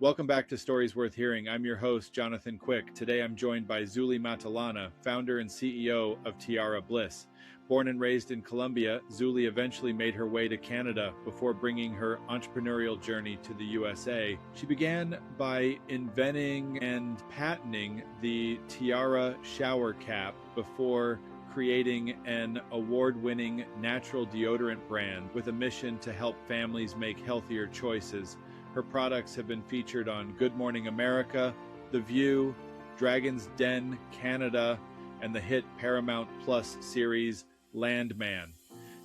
Welcome back to Stories Worth Hearing. I'm your host, Jonathan Quick. Today I'm joined by Zuly Matallana, founder and CEO of TIARA Bliss. Born and raised in Colombia, Zuly eventually made her way to Canada before bringing her entrepreneurial journey to the USA. She began by inventing and patenting the TIARA Shower Cap before creating an award-winning natural deodorant brand with a mission to help families make healthier choices. Her products have been featured on Good Morning America, The View, Dragon's Den Canada, and the hit Paramount Plus series Landman.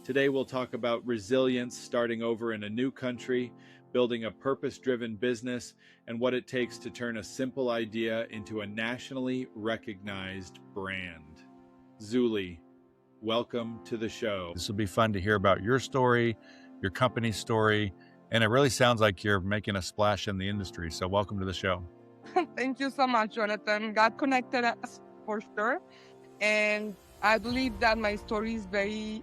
Today we'll talk about resilience, starting over in a new country, building a purpose-driven business, and what it takes to turn a simple idea into a nationally recognized brand. Zuly, welcome to the show. This will be fun to hear about your story, your company's story, and it really sounds like you're making a splash in the industry. So welcome to the show. Thank you so much, Jonathan. God connected us for sure. And I believe that my story is very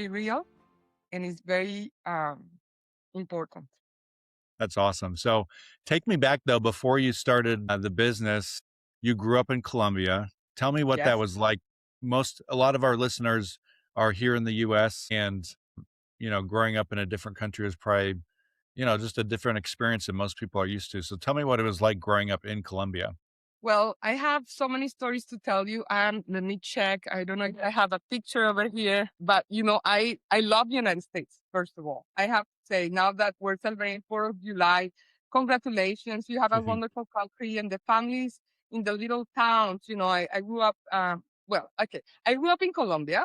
real and is very important. That's awesome. So take me back though, before you started the business, you grew up in Colombia. Tell me what that was like. A lot of our listeners are here in the US, and growing up in a different country is probably, just a different experience than most people are used to. So tell me what it was like growing up in Colombia. Well, I have so many stories to tell you. Let me check. I don't know if I have a picture over here, but I love the United States, first of all. I have to say, now that we're celebrating 4th of July, congratulations. You have a wonderful country, and the families in the little towns. I grew up, I grew up in Colombia.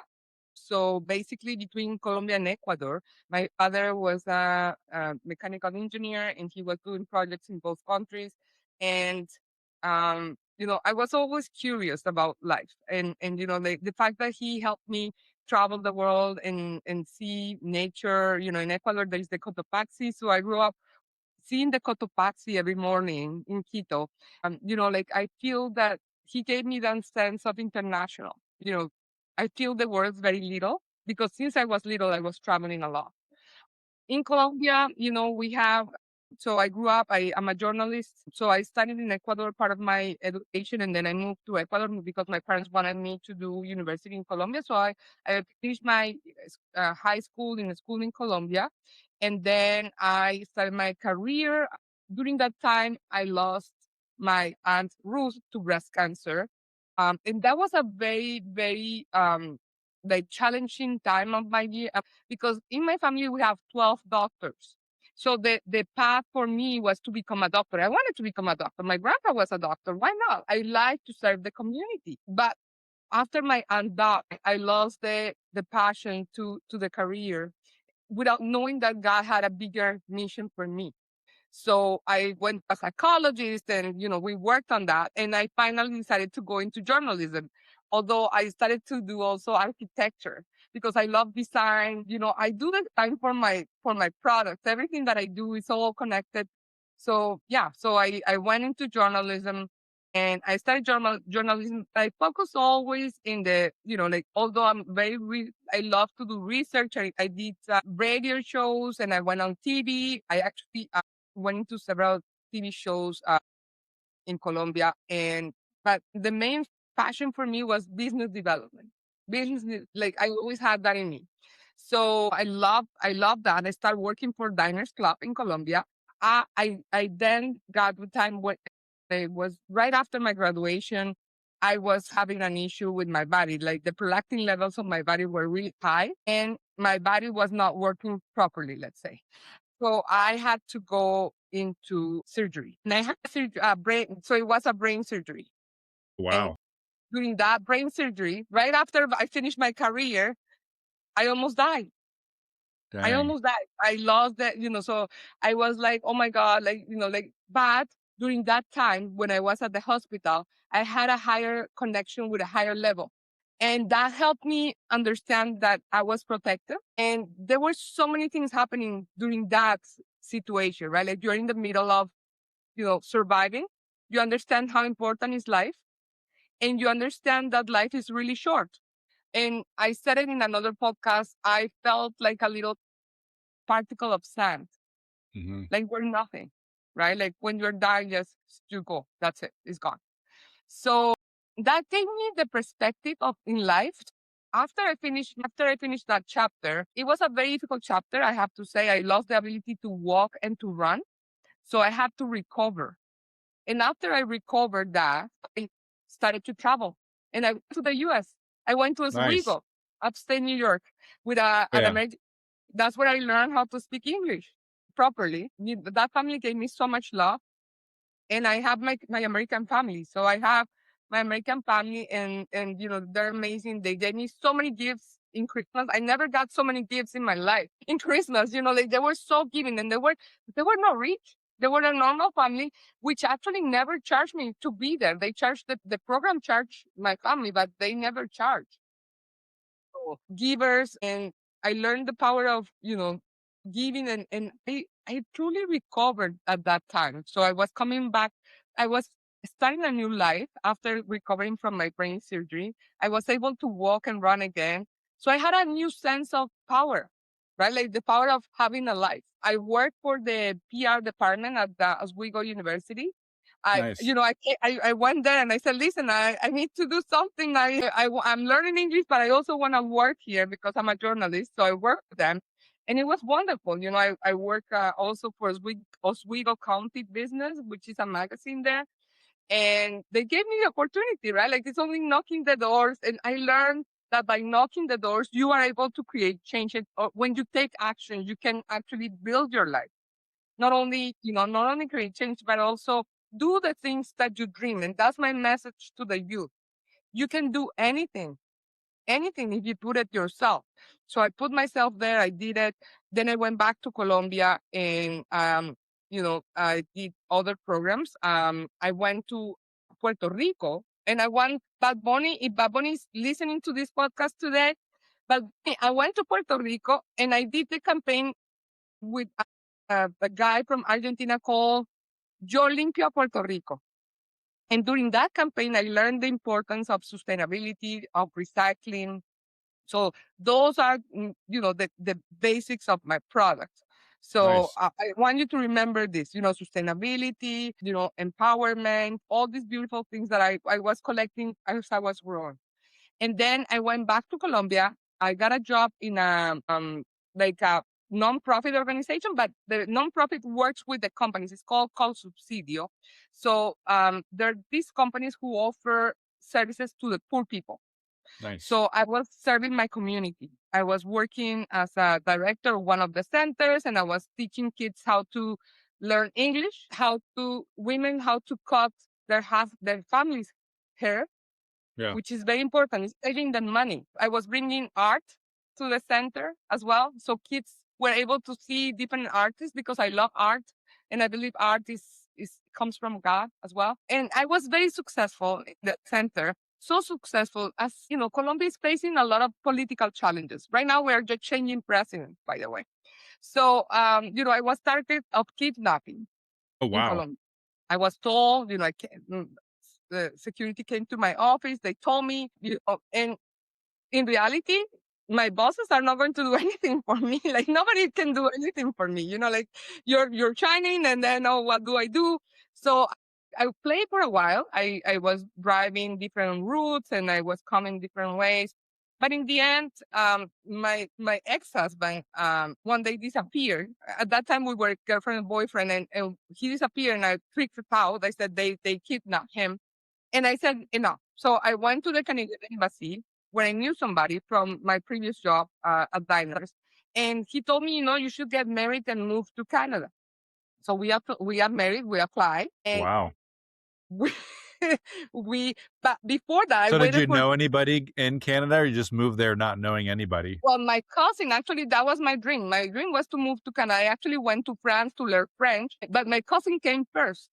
So basically between Colombia and Ecuador, my father was a mechanical engineer, and he was doing projects in both countries. And, I was always curious about life, and the fact that he helped me travel the world and see nature. In Ecuador, there is the Cotopaxi. So I grew up seeing the Cotopaxi every morning in Quito. I feel that he gave me that sense of international. I feel the words very little because since I was little, I was traveling a lot. In Colombia, so I grew up, I'm a journalist. So I studied in Ecuador, part of my education, and then I moved to Ecuador because my parents wanted me to do university in Colombia. So I finished my high school in a school in Colombia. And then I started my career. During that time, I lost my aunt Ruth to breast cancer. And that was a very, very challenging time of my year because in my family we have 12 doctors. So the path for me was to become a doctor. I wanted to become a doctor. My grandpa was a doctor. Why not? I like to serve the community. But after my aunt died, I lost the passion to the career without knowing that God had a bigger mission for me. So I went to a psychologist, and, we worked on that. And I finally decided to go into journalism. Although I started to do also architecture because I love design. I do the design for my products. Everything that I do is all connected. So yeah, so I went into journalism, and I started journalism. I focus always in the, although I'm I love to do research. I did radio shows, and I went on TV. I actually went into several TV shows in Colombia, but the main passion for me was business development. I always had that in me. So I love that. I started working for Diners Club in Colombia. I then got the time when it was right after my graduation. I was having an issue with my body, like the prolactin levels of my body were really high, and my body was not working properly, let's say. So I had to go into surgery, and I had brain. So it was a brain surgery. Wow. And during that brain surgery, right after I finished my career, I almost died. Dang. I almost died. I lost that, so I was like, oh my God, but during that time when I was at the hospital, I had a higher connection with a higher level. And that helped me understand that I was protected. And there were so many things happening during that situation, right? Like you're in the middle of, surviving. You understand how important is life. And you understand that life is really short. And I said it in another podcast. I felt like a little particle of sand, like we're nothing. right? Like when you're dying, just you go. That's it. It's gone. So that gave me the perspective of in life. After I finished that chapter, it was a very difficult chapter. I have to say, I lost the ability to walk and to run. So I had to recover. And after I recovered that, I started to travel. And I went to the US. I went to Oswego, upstate New York, with an American. That's where I learned how to speak English properly. That family gave me so much love. And I have my American family. So I have my American family and they're amazing. They gave me so many gifts in Christmas. I never got so many gifts in my life. In Christmas, like they were so giving and they were not rich. They were a normal family, which actually never charged me to be there. They charged the program charged my family, but they never charged. So, givers, and I learned the power of, giving and I truly recovered at that time. So I was coming back. I was starting a new life after recovering from my brain surgery. I was able to walk and run again. So I had a new sense of power, right? Like the power of having a life. I worked for the PR department at the Oswego University. I went there and I said, listen, I need to do something. I'm learning English, but I also want to work here because I'm a journalist. So I worked with them. And it was wonderful. I work also for Oswego County Business, which is a magazine there. And they gave me the opportunity, right? Like it's only knocking the doors. And I learned that by knocking the doors, you are able to create change. And when you take action, you can actually build your life. Not only create change, but also do the things that you dream. And that's my message to the youth. You can do anything if you put it yourself. So I put myself there. I did it. Then I went back to Colombia and, I did other programs. I went to Puerto Rico and I went Bad Bunny. If Bad Bunny is listening to this podcast today, but I went to Puerto Rico and I did the campaign with a guy from Argentina called Yo Limpio Puerto Rico. And during that campaign, I learned the importance of sustainability, of recycling. So those are, the basics of my product. So I want you to remember this, sustainability, empowerment, all these beautiful things that I was collecting as I was growing. And then I went back to Colombia. I got a job in a non-profit organization, but the non-profit works with the companies. It's called Subsidio. So there are these companies who offer services to the poor people. Nice. So I was serving my community. I was working as a director of one of the centers, and I was teaching kids how to learn English, women how to cut their family's hair, which is very important. It's saving them money. I was bringing art to the center as well. So kids were able to see different artists because I love art. And I believe art comes from God as well. And I was very successful in the center. So successful as, Colombia is facing a lot of political challenges. Right now, we are just changing president, by the way. So, I was targeted of kidnapping in Colombia. I was told, the security came to my office. They told me, and in reality, my bosses are not going to do anything for me. Like nobody can do anything for me. Like you're shining, and then what do I do? So I played for a while. I was driving different routes, and I was coming different ways. But in the end, my ex-husband one day disappeared. At that time, we were girlfriend and boyfriend, and he disappeared, and I freaked out. I said they kidnapped him. And I said, enough. So I went to the Canadian embassy where I knew somebody from my previous job at Diners. And he told me, you should get married and move to Canada. So we got married, we applied. And but before that, so did you know anybody in Canada, or you just moved there not knowing anybody? Well, my cousin, actually, that was my dream. My dream was to move to Canada. I actually went to France to learn French, but my cousin came first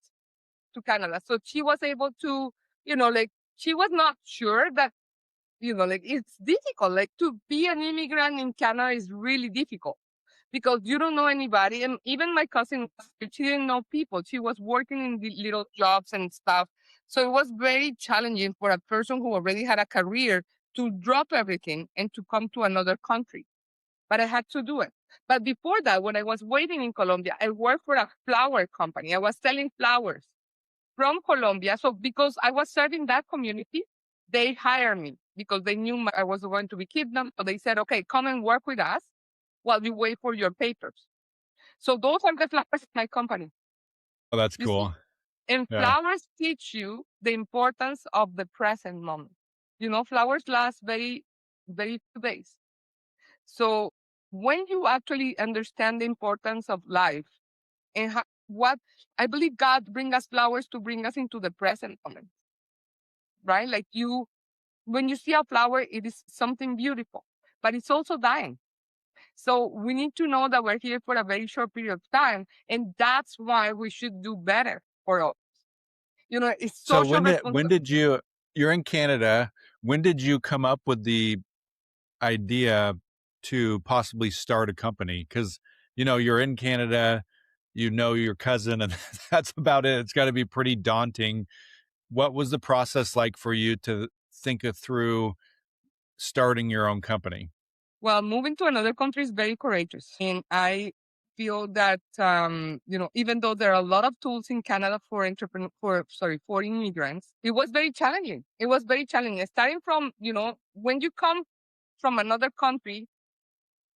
to Canada. So she was able to, she was not sure that, it's difficult. Like to be an immigrant in Canada is really difficult because you don't know anybody. And even my cousin, she didn't know people. She was working in the little jobs and stuff. So it was very challenging for a person who already had a career to drop everything and to come to another country. But I had to do it. But before that, when I was waiting in Colombia, I worked for a flower company. I was selling flowers from Colombia. So because I was serving that community, they hired me because they knew I was going to be kidnapped. So they said, okay, come and work with us while we wait for your papers. So those are the flowers of my company. Oh, that's You see? cool. And Yeah. flowers teach you the importance of the present moment. Flowers last very, very few days. So when you actually understand the importance of life and what I believe God bring us flowers to bring us into the present moment, right? Like when you see a flower, it is something beautiful, but it's also dying. So we need to know that we're here for a very short period of time, and that's why we should do better for us. It's So social responsibility. you're in Canada, when did you come up with the idea to possibly start a company? Because, you're in Canada, your cousin, and that's about it. It's got to be pretty daunting. What was the process like for you to think it through starting your own company? Well, moving to another country is very courageous. And I feel that, even though there are a lot of tools in Canada for for immigrants, it was very challenging. It was very challenging. Starting from, when you come from another country,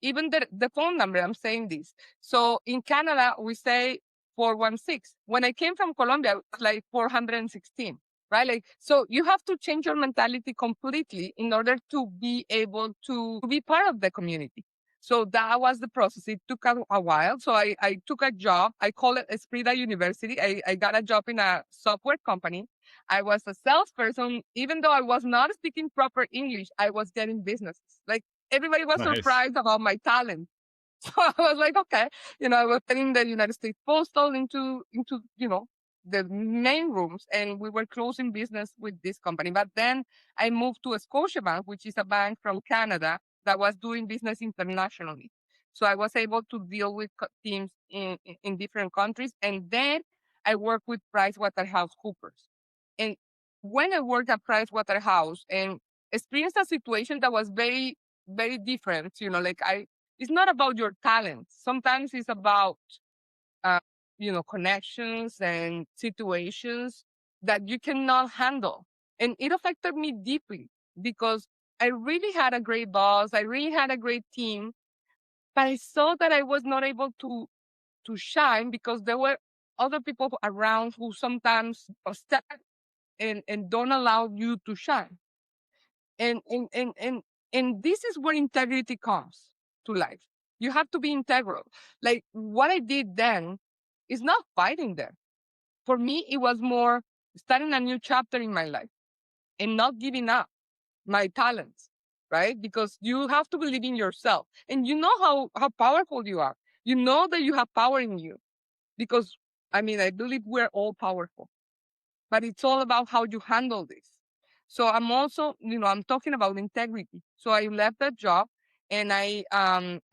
even the phone number, I'm saying this. So in Canada, we say 416. When I came from Colombia, it was like 416, right? Like, so you have to change your mentality completely in order to be able to be part of the community. So that was the process. It took a while. So I took a job. I call it Esprida University. I got a job in a software company. I was a salesperson. Even though I was not speaking proper English, I was getting businesses. Like, everybody was Nice. surprised about my talent. So I was like, okay, I was getting the United States Postal into, the main rooms, and we were closing business with this company. But then I moved to Scotiabank, which is a bank from Canada that was doing business internationally. So I was able to deal with teams in different countries. And then I worked with PricewaterhouseCoopers. And when I worked at Pricewaterhouse and experienced a situation that was very, very different, it's not about your talent. Sometimes it's about, uh, connections and situations that you cannot handle. And it affected me deeply because I really had a great boss. I really had a great team, but I saw that I was not able to shine because there were other people around who sometimes step and don't allow you to shine. And and and and and this is where integrity comes to life. You have to be integral. Like what I did then is not fighting them. For me, it was more starting a new chapter in my life and not giving up my talents, right? Because you have to believe in yourself. And you know how powerful you are. You know that you have power in you. Because I believe we're all powerful. But it's all about how you handle this. So I'm also, I'm talking about integrity. So I left that job and I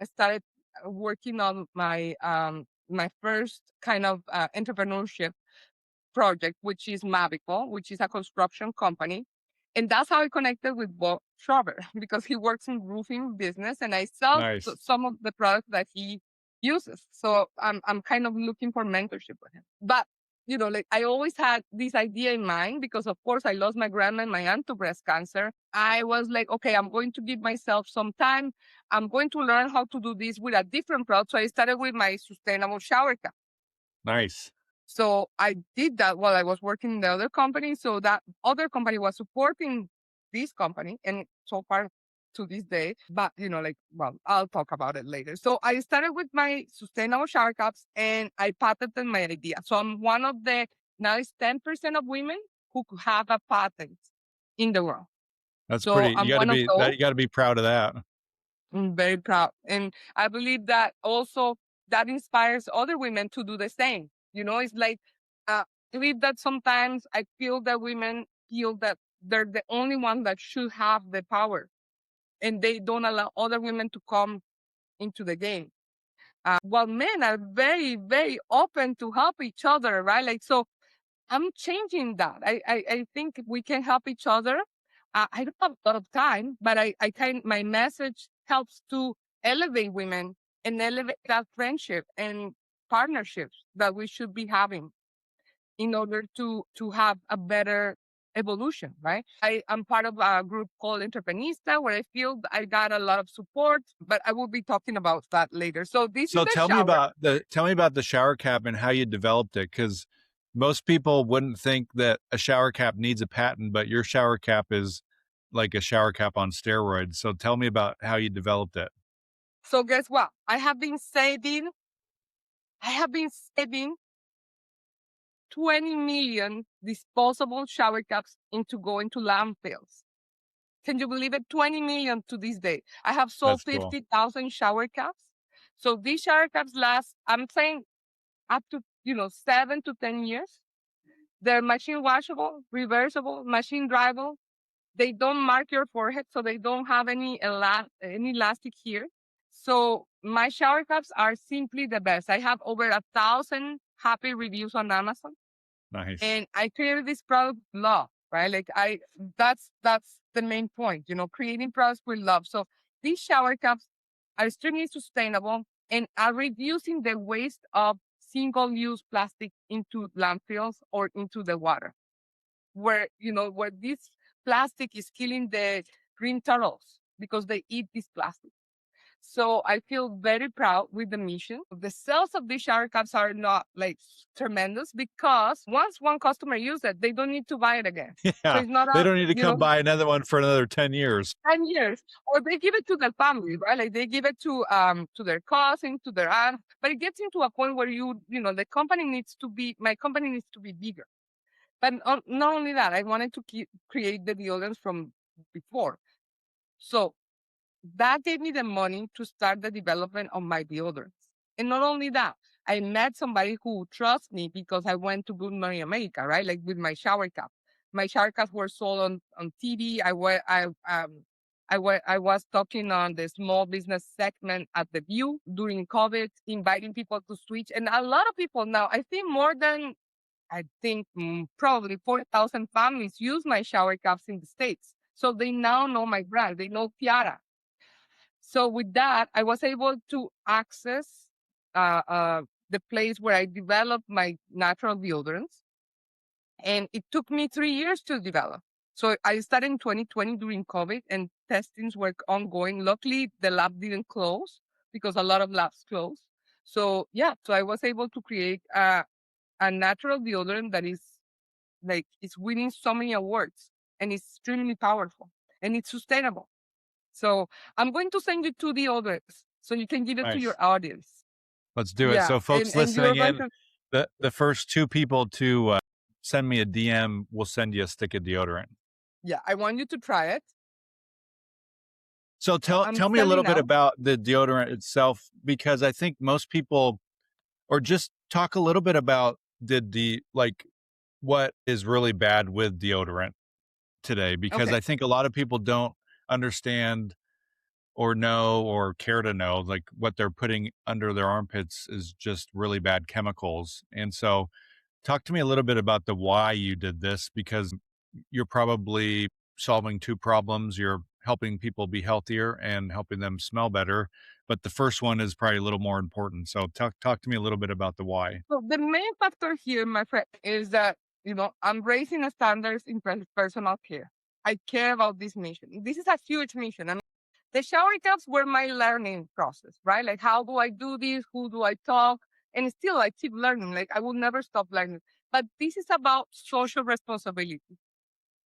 started working on my first kind of entrepreneurship project, which is Mavico, which is a construction company. And that's how I connected with Bob Schrober because he works in roofing business and I sell Nice. some of the products that he uses. So I'm kind of looking for mentorship with him. But like I always had this idea in mind because of course I lost my grandma and my aunt to breast cancer. I was like, okay, I'm going to give myself some time. I'm going to learn how to do this with a different product. So I started with my sustainable shower cap. Nice. So I did that while I was working in the other company. So that other company was supporting this company and so far to this day. But, I'll talk about it later. So I started with my sustainable shower caps and I patented my idea. So I'm one of now it's 10% of women who have a patent in the world. That's So pretty, I'm one of those. you got to be proud of that. I'm very proud. And I believe that also that inspires other women to do the same. It's like, I believe that sometimes I feel that women feel that they're the only one that should have the power and they don't allow other women to come into the game. While men are very, very open to help each other, right? Like, so I'm changing that. I think we can help each other. I don't have a lot of time, but my message helps to elevate women and elevate that friendship and partnerships that we should be having in order to have a better evolution, right? I am part of a group called Entreprenista, where I feel I got a lot of support, but I will be talking about that later. So this is So the tell me shower. about the shower cap and how you developed it, because most people wouldn't think that a shower cap needs a patent, but your shower cap is like a shower cap on steroids. So tell me about how you developed it. So guess what? I have been saving 20 million disposable shower caps into going to landfills. Can you believe it? 20 million to this day. I have sold That's cool. 50,000 shower caps. So these shower caps last, I'm saying, up to 7 to 10 years. They're machine washable, reversible, machine dryable. They don't mark your forehead, so they don't have any elastic here. So my shower caps are simply the best. I have over 1,000 happy reviews on Amazon. Nice. And I created this product with love, right? Like that's the main point, creating products with love. So these shower caps are extremely sustainable and are reducing the waste of single-use plastic into landfills or into the water, where this plastic is killing the green turtles because they eat this plastic. So I feel very proud with the mission. The sales of these shower caps are not like tremendous because once one customer uses it, they don't need to buy it again. Yeah, so it's not they don't need to come buy another one for another 10 years. 10 years, or they give it to their family, right? Like they give it to their cousin, to their aunt. But it gets into a point where my company needs to be bigger. But not only that, I wanted to create the deodorants from before. So that gave me the money to start the development of my deodorants. And not only that, I met somebody who trusts me because I went to Good Morning America, right? Like with my shower cap. My shower caps were sold on TV. I was talking on the small business segment at The View during COVID, inviting people to switch. And a lot of people now, I think probably 4,000 families use my shower caps in the States. So they now know my brand. They know TIARA. So with that, I was able to access the place where I developed my natural deodorants. And it took me 3 years to develop. So I started in 2020 during COVID and testings were ongoing. Luckily, the lab didn't close because a lot of labs closed. So yeah, so I was able to create a natural deodorant that is it's winning so many awards and it's extremely powerful and it's sustainable. So I'm going to send you 2 deodorants so you can give it to your audience. Let's do it. So folks listening in, to... the first 2 people to send me a DM will send you a stick of deodorant. Yeah, I want you to try it. So tell me a little bit about the deodorant itself, because I think most people, or just talk a little bit about what is really bad with deodorant today, because I think a lot of people don't understand or know or care to know, like what they're putting under their armpits is just really bad chemicals. And so talk to me a little bit about the why you did this, because you're probably solving 2 problems. You're helping people be healthier and helping them smell better. But the first one is probably a little more important. So talk to me a little bit about the why. So the main factor here, my friend, is that, I'm raising the standards in personal care. I care about this mission. This is a huge mission. I mean, the shower caps were my learning process, right? Like, how do I do this? Who do I talk? And still, I keep learning. Like, I will never stop learning. But this is about social responsibility,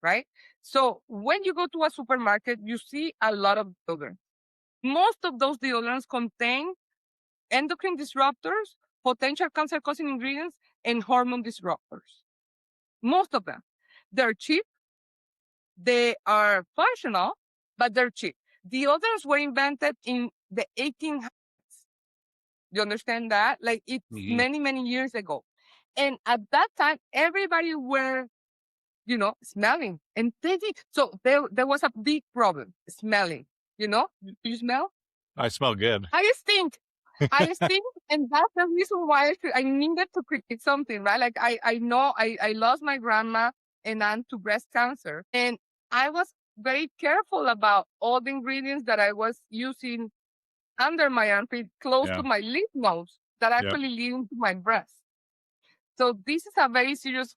right? So when you go to a supermarket, you see a lot of deodorants. Most of those deodorants contain endocrine disruptors, potential cancer-causing ingredients, and hormone disruptors. Most of them. They're cheap. They are functional, but they're cheap. Deodorants were invented in the 1800s. You understand that? Like it's many, many years ago. And at that time, everybody were, smelling. And they did. So there was a big problem, smelling. Do you smell? I smell good. I stink. And that's the reason why I needed to create something, right? Like I know I lost my grandma and aunt to breast cancer. And I was very careful about all the ingredients that I was using under my armpit, close Yeah. to my lymph nodes that Yep. actually lead into my breast. So this is a very serious,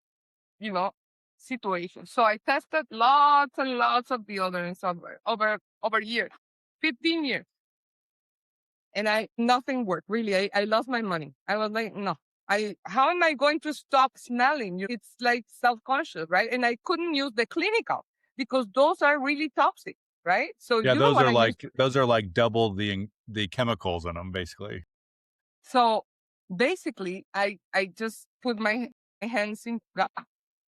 you know, situation. So I tested lots and lots of deodorants over years, 15 years. And nothing worked. Really, I lost my money. I was like, no. How am I going to stop smelling? It's like self-conscious, right? And I couldn't use the clinical because those are really toxic, right? So Yeah, you don't want to use. those are like double the chemicals in them, basically. So basically, I just put my hands in God,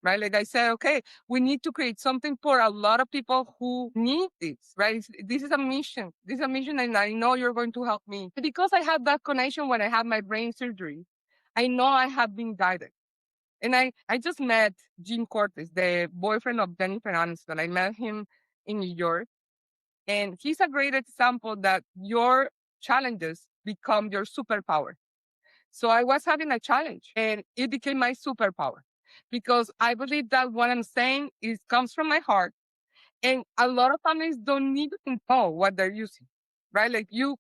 right? Like I said, okay, we need to create something for a lot of people who need this, right? This is a mission. This is a mission, and I know you're going to help me. Because I had that connection when I had my brain surgery, I know I have been guided. And I just met Jim Cortez, the boyfriend of Jennifer Aniston. I met him in New York. And he's a great example that your challenges become your superpower. So I was having a challenge and it became my superpower because I believe that what I'm saying comes from my heart. And a lot of families don't need to know what they're using, right? Like you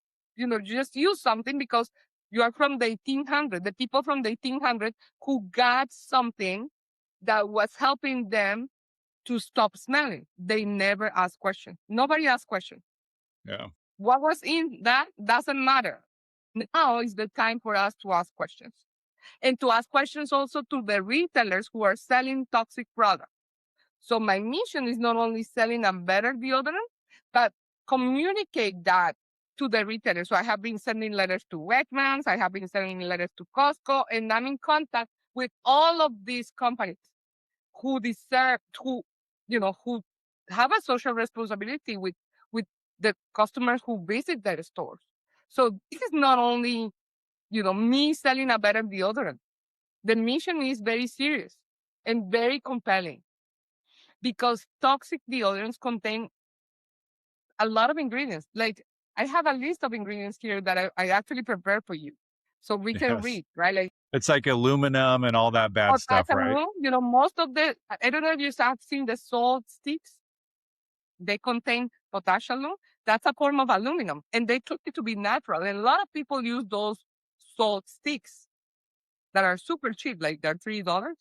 just use something because you are from the 1800s, the people from the 1800s who got something that was helping them to stop smelling. They never ask questions. Nobody asks questions. Yeah. What was in that doesn't matter. Now is the time for us to ask questions and to ask questions also to the retailers who are selling toxic products. So my mission is not only selling a better deodorant, but communicate that to the retailers. So I have been sending letters to Wegmans, I have been sending letters to Costco, and I'm in contact with all of these companies who deserve, who have a social responsibility with the customers who visit their stores. So this is not only, me selling a better deodorant. The mission is very serious and very compelling because toxic deodorants contain a lot of ingredients. Like I have a list of ingredients here that I actually prepared for you. So we can Yes. read, right? Like It's like aluminum and all that bad stuff, right? Most of I don't know if you have seen the salt sticks. They contain potassium. That's a form of aluminum. And they took it to be natural. And a lot of people use those salt sticks that are super cheap, like they're $3,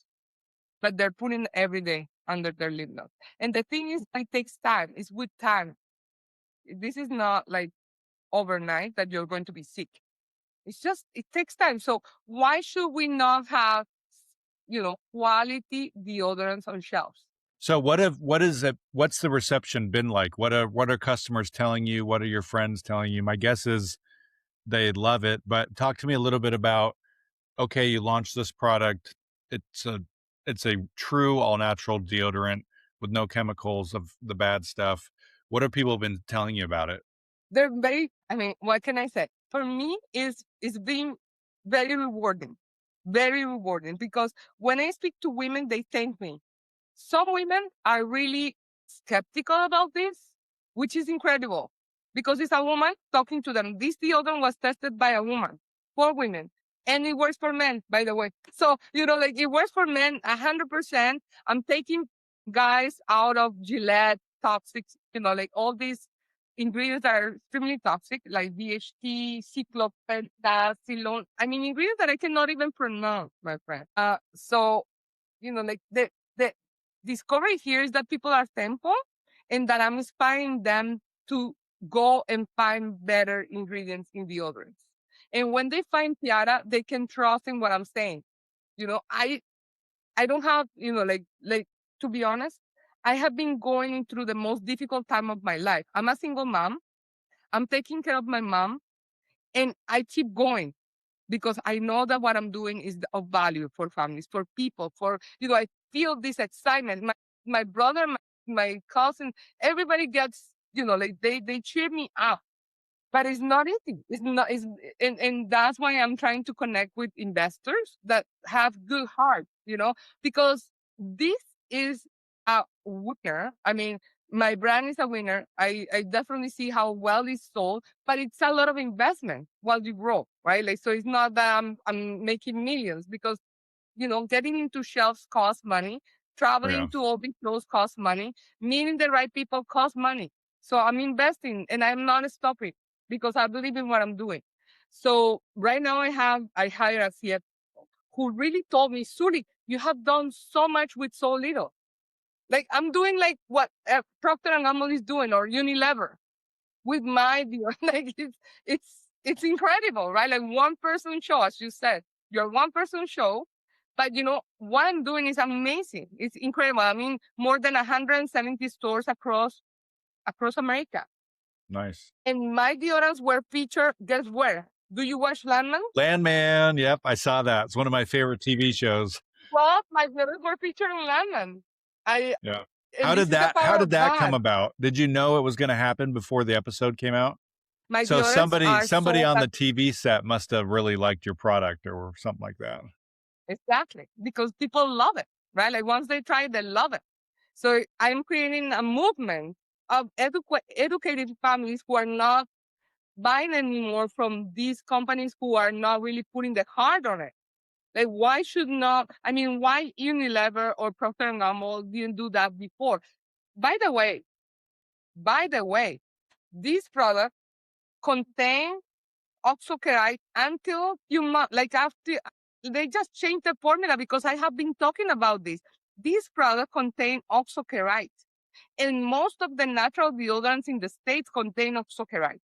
but they're putting every day under their lip gloss. And the thing is, it takes time. It's with time. This is not like overnight that you're going to be sick. It's just, it takes time. So why should we not have, quality deodorants on shelves? So what's the reception been like? What are customers telling you? What are your friends telling you? My guess is they love it, but talk to me a little bit about, okay, you launched this product. It's a true all natural deodorant with no chemicals of the bad stuff. What have people been telling you about it? They're what can I say? For me, it's been very rewarding. Very rewarding because when I speak to women, they thank me. Some women are really skeptical about this, which is incredible because it's a woman talking to them. This deodorant was tested by a woman for women. And it works for men, by the way. So, it works for men 100%. I'm taking guys out of Gillette, toxic, all these ingredients that are extremely toxic, like DHT, cyclopentasylone. Ingredients that I cannot even pronounce, my friend. So, the discovery here is that people are thankful and that I'm inspiring them to go and find better ingredients in deodorants. And when they find TIARA, they can trust in what I'm saying. I don't have, to be honest, I have been going through the most difficult time of my life. I'm a single mom. I'm taking care of my mom and I keep going because I know that what I'm doing is of value for families, for people, I feel this excitement. My brother, my cousin, everybody gets, they cheer me up. But it's not easy. It's not, and that's why I'm trying to connect with investors that have good heart, because this is a winner. My brand is a winner. I definitely see how well it's sold, but it's a lot of investment while you grow, right? Like, so it's not that I'm making millions because, getting into shelves costs money. Traveling to all these shows costs money. Meeting the right people costs money. So I'm investing and I'm not stopping. because I believe in what I'm doing. So right now I hired a CFO who really told me, Zuly, you have done so much with so little. Like I'm doing like what Procter and Gamble is doing or Unilever with my deal. Like it's incredible, right? Like one person show, as you said, you're one person show, but what I'm doing is amazing. It's incredible. I mean, more than 170 stores across America. Nice. And my deodorants were featured. Guess where? Do you watch Landman? Landman. Yep, I saw that. It's one of my favorite TV shows. Well, my deodorants were featured in Landman. Yeah. How did that come about? Did you know it was going to happen before the episode came out? So somebody on the TV set must have really liked your product or something like that. Exactly, because people love it, right? Like once they try it, they love it. So I'm creating a movement of educated families who are not buying anymore from these companies who are not really putting the heart on it. Like why Unilever or Procter & Gamble didn't do that before? By the way, these products contain oxokerite until few months, like after they just changed the formula because I have been talking about this. These products contain oxokerite, and most of the natural deodorants in the States contain oxokerite.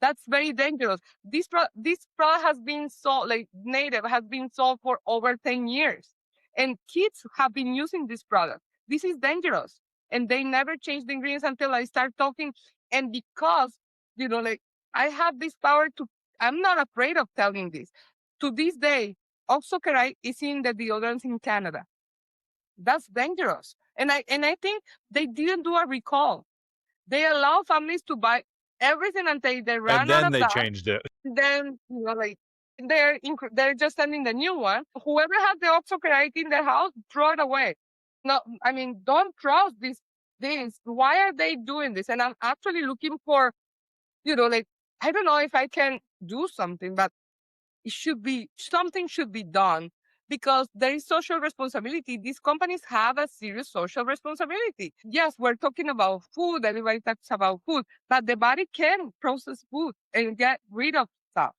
That's very dangerous. This product has been sold, like native, has been sold for over 10 years. And kids have been using this product. This is dangerous. And they never change the ingredients until I start talking. And because, like I have this power I'm not afraid of telling this. To this day, oxokerite is in the deodorants in Canada. That's dangerous. And I think they didn't do a recall. They allow families to buy everything until they ran out of that. And then they changed it. Then, they're just sending the new one. Whoever has the oxokerite in their house, throw it away. No, I mean, don't trust these things. Why are they doing this? And I'm actually looking for, I don't know if I can do something, but something should be done because there is social responsibility. These companies have a serious social responsibility. Yes, we're talking about food. Everybody talks about food, but the body can process food and get rid of stuff.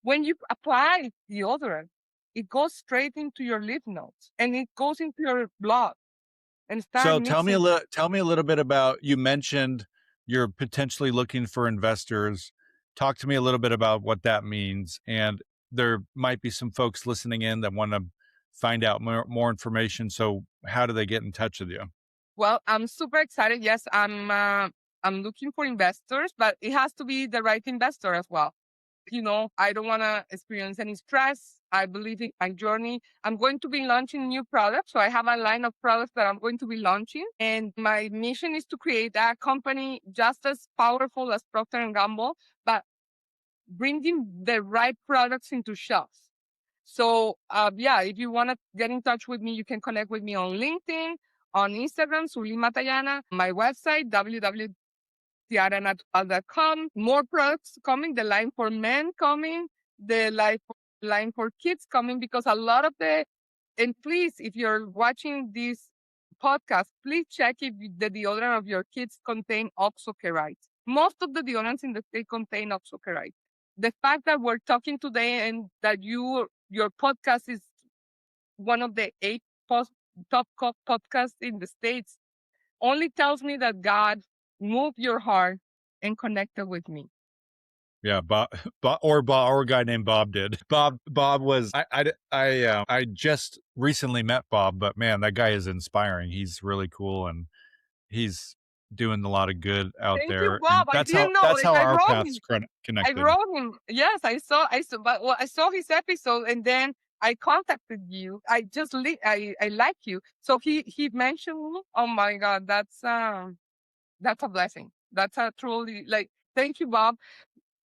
When you apply deodorant, it goes straight into your lymph nodes and it goes into your blood. And so tell me a little bit about, you mentioned you're potentially looking for investors. Talk to me a little bit about what that means. And there might be some folks listening in that want to find out more information. So how do they get in touch with you? Well, I'm super excited. Yes, I'm looking for investors, but it has to be the right investor as well. I don't want to experience any stress. I believe in my journey. I'm going to be launching new products. So I have a line of products that I'm going to be launching. And my mission is to create a company just as powerful as Procter & Gamble, but bringing the right products into shelves. So, if you want to get in touch with me, you can connect with me on LinkedIn, on Instagram, Zuly Matallana, my website, www.tiaranatural.com. More products coming, the line for men coming, the line for kids coming, because a lot of and please, if you're watching this podcast, please check if the deodorant of your kids contain oxokerite. Most of the deodorants in the state contain oxokerite. The fact that we're talking today and that your podcast is one of the 8 top podcasts in the States only tells me that God moved your heart and connected with me. Yeah, Bob, or a guy named Bob did. Bob was, I just recently met Bob, but man, that guy is inspiring. He's really cool and he's doing a lot of good out there. Thank you, Bob. That's how our paths connected. I wrote him. Yes, I saw his episode and then I contacted you. I like you. So he mentioned me. Oh my God, that's a blessing. That's a truly, thank you, Bob.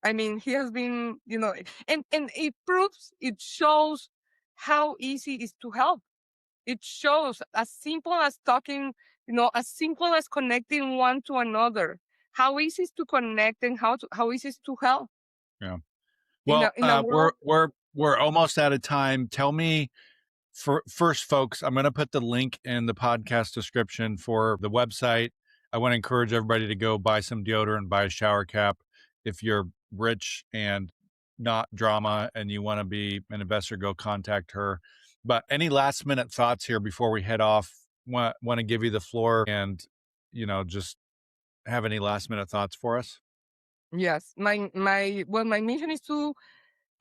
I mean, he has been, and it shows how easy it is to help. It shows as simple as talking, as simple as connecting one to another, how easy it is to connect and how easy it is to help. Yeah. Well, we're almost out of time. Tell me, first, folks, I'm going to put the link in the podcast description for the website. I want to encourage everybody to go buy some deodorant, buy a shower cap. if you're rich and not drama and you want to be an investor, go contact her. But any last minute thoughts here before we head off? Want to give you the floor and, just have any last minute thoughts for us? Yes. My mission is to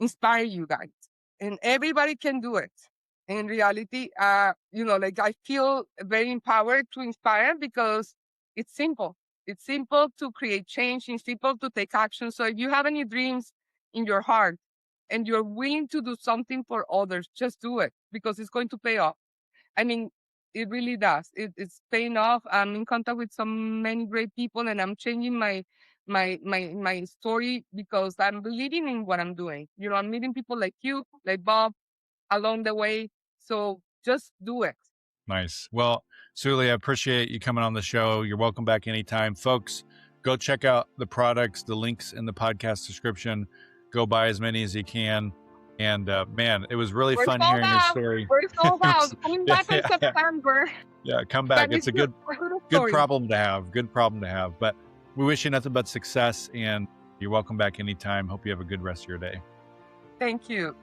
inspire you guys, and everybody can do it. In reality, like I feel very empowered to inspire because it's simple. It's simple to create change. It's simple to take action. So if you have any dreams in your heart and you're willing to do something for others, just do it because it's going to pay off. I mean, it really does. It's paying off. I'm in contact with so many great people, and I'm changing my story because I'm believing in what I'm doing. I'm meeting people like you, like Bob, along the way. So just do it. Nice. Well, Zuly, I appreciate you coming on the show. You're welcome back anytime. Folks, go check out the products, the links in the podcast description. Go buy as many as you can. And man, it was really fun hearing your story. We're sold out. Coming back in September. Yeah, come back. It's a good problem to have. Good problem to have. But we wish you nothing but success, and you're welcome back anytime. Hope you have a good rest of your day. Thank you.